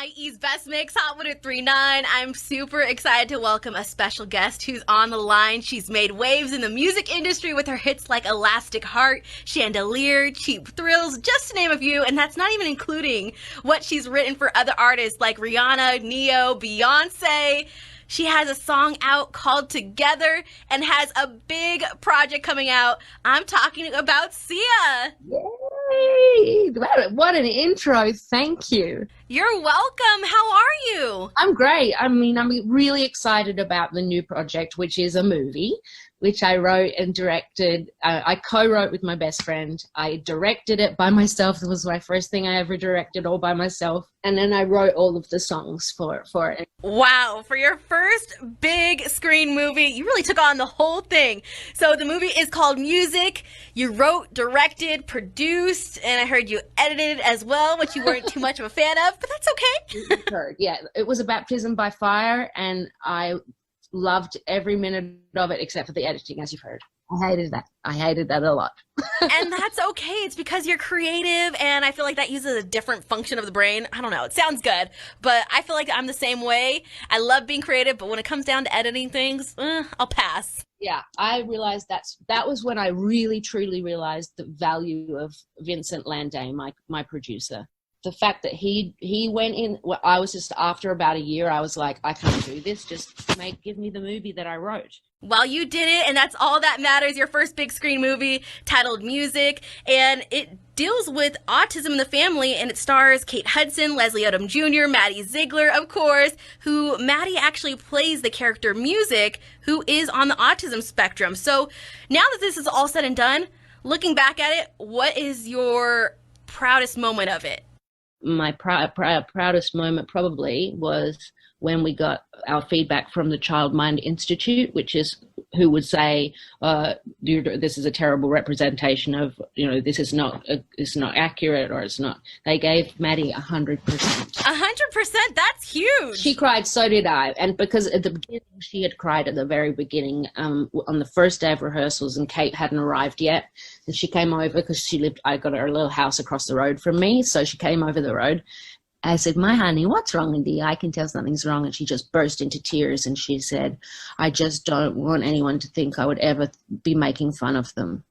IE's Best Mix Hot 1039. I'm super excited to welcome a special guest who's on the line. She's made waves in the music industry with her hits like Elastic Heart, Chandelier, Cheap Thrills, just to name a few, and that's not even including what she's written for other artists like Rihanna, Neo, Beyonce. She has a song out called Together and has a big project coming out. I'm talking about Sia. Yay! What an intro. Thank you. You're welcome. How are you? I'm great. I'm really excited about the new project, which is a movie, which I wrote and directed. I co-wrote with my best friend. I directed it by myself. It was my first thing I ever directed all by myself. And then I wrote all of the songs for it. Wow, for your first big screen movie, you really took on the whole thing. So the movie is called Music. You wrote, directed, produced, and I heard you edited it as well, which you weren't too much of a fan of, but that's okay. Yeah, it was a baptism by fire, and I loved every minute of it except for the editing, as you've heard. I hated that a lot. And that's okay. It's because you're creative, and I feel like that uses a different function of the brain. I don't know. It sounds good, but I feel like I'm the same way. I love being creative, but when it comes down to editing things, I'll pass. Yeah, I realized that was when I really, truly realized the value of Vincent Landé, my producer. The fact that he went in, well, I was just, after about a year, I was like, I can't do this. Just give me the movie that I wrote. Well, you did it, and that's all that matters. Your first big screen movie titled Music, and it deals with autism in the family, and it stars Kate Hudson, Leslie Odom Jr., Maddie Ziegler, of course, who Maddie actually plays the character Music, who is on the autism spectrum. So now that this is all said and done, looking back at it, what is your proudest moment of it? My proudest moment probably was when we got our feedback from the Child Mind Institute, who would say, this is a terrible representation of, this is it's not accurate, or it's not. They gave Maddie 100%. 100%? That's huge. She cried, so did I. And because at the beginning, she had cried at the very beginning, on the first day of rehearsals, and Kate hadn't arrived yet. And she came over because I got her little house across the road from me. So she came over the road. I said, my honey, what's wrong with you? I can tell something's wrong. And she just burst into tears, and she said, I just don't want anyone to think I would ever be making fun of them.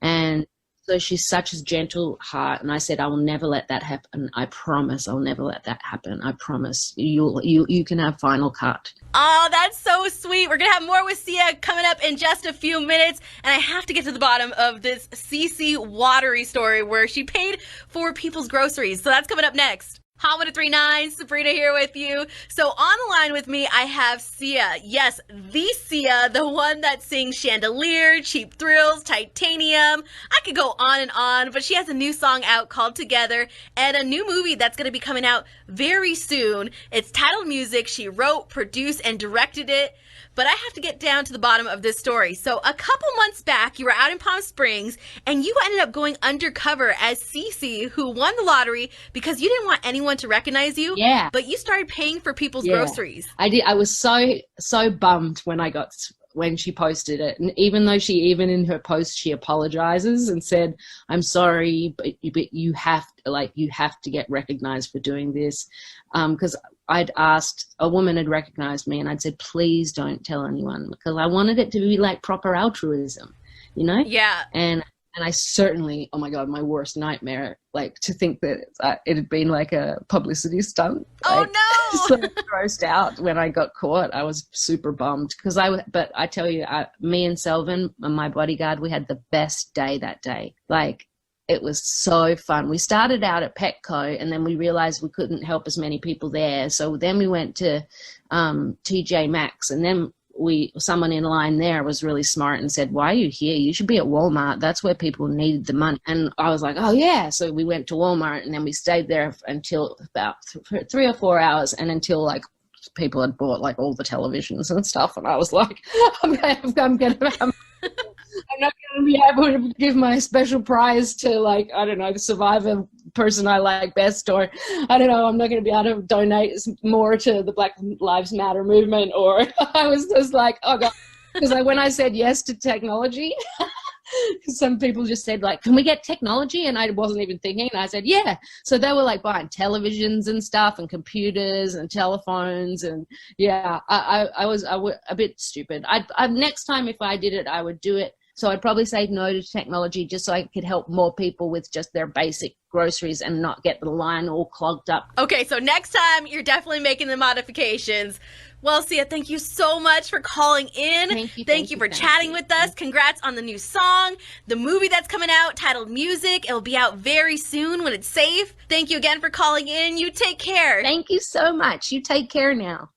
And so she's such a gentle heart. And I said, I will never let that happen. I promise I'll never let that happen. I promise. You can have final cut. Oh, that's so sweet. We're going to have more with Sia coming up in just a few minutes. And I have to get to the bottom of this CC Watery story where she paid for people's groceries. So that's coming up next. Hot 1039, Sabrina here with you. So on the line with me, I have Sia. Yes, the Sia, the one that sings Chandelier, Cheap Thrills, Titanium. I could go on, but she has a new song out called Together, and a new movie that's going to be coming out very soon. It's titled Music. She wrote, produced, and directed it. But I have to get down to the bottom of this story. So a couple months back, you were out in Palm Springs, and you ended up going undercover as Cece, who won the lottery because you didn't want anyone to recognize you. Yeah. But you started paying for people's groceries. I did. I was so bummed when she posted it. And even though even in her post, she apologizes and said, I'm sorry, but you have to get recognized for doing this. Because I'd asked, a woman had recognized me, and I'd said, please don't tell anyone, because I wanted it to be like proper altruism, Yeah. And I certainly, oh my God, my worst nightmare, to think that it had been like a publicity stunt. Oh no! So grossed out when I got caught. I was super bummed but I tell you, me and Selvin, my bodyguard, we had the best day that day. It was so fun. We started out at Petco, and then we realized we couldn't help as many people there. So then we went to TJ Maxx, and then someone in line there was really smart and said, why are you here? You should be at Walmart. That's where people needed the money. And I was like, oh yeah. So we went to Walmart, and then we stayed there until about 3 or 4 hours, and until people had bought all the televisions and stuff. And I was like, I'm not going to be able to give my special prize to, I don't know, the survivor person I like best, or I don't know, I'm not going to be able to donate more to the Black Lives Matter movement, or I was just like, oh God. Because when I said yes to technology, Some people just said, like, can we get technology? And I wasn't even thinking. And I said, yeah. So they were like buying televisions and stuff and computers and telephones. And yeah, I was a bit stupid. Next time if I did it, I would do it. So I'd probably say no to technology just so I could help more people with just their basic groceries and not get the line all clogged up. Okay, so next time you're definitely making the modifications. Well, Sia, thank you so much for calling in. Thank you for chatting with us. Congrats on the new song, the movie that's coming out titled Music. It will be out very soon when it's safe. Thank you again for calling in. You take care. Thank you so much. You take care now.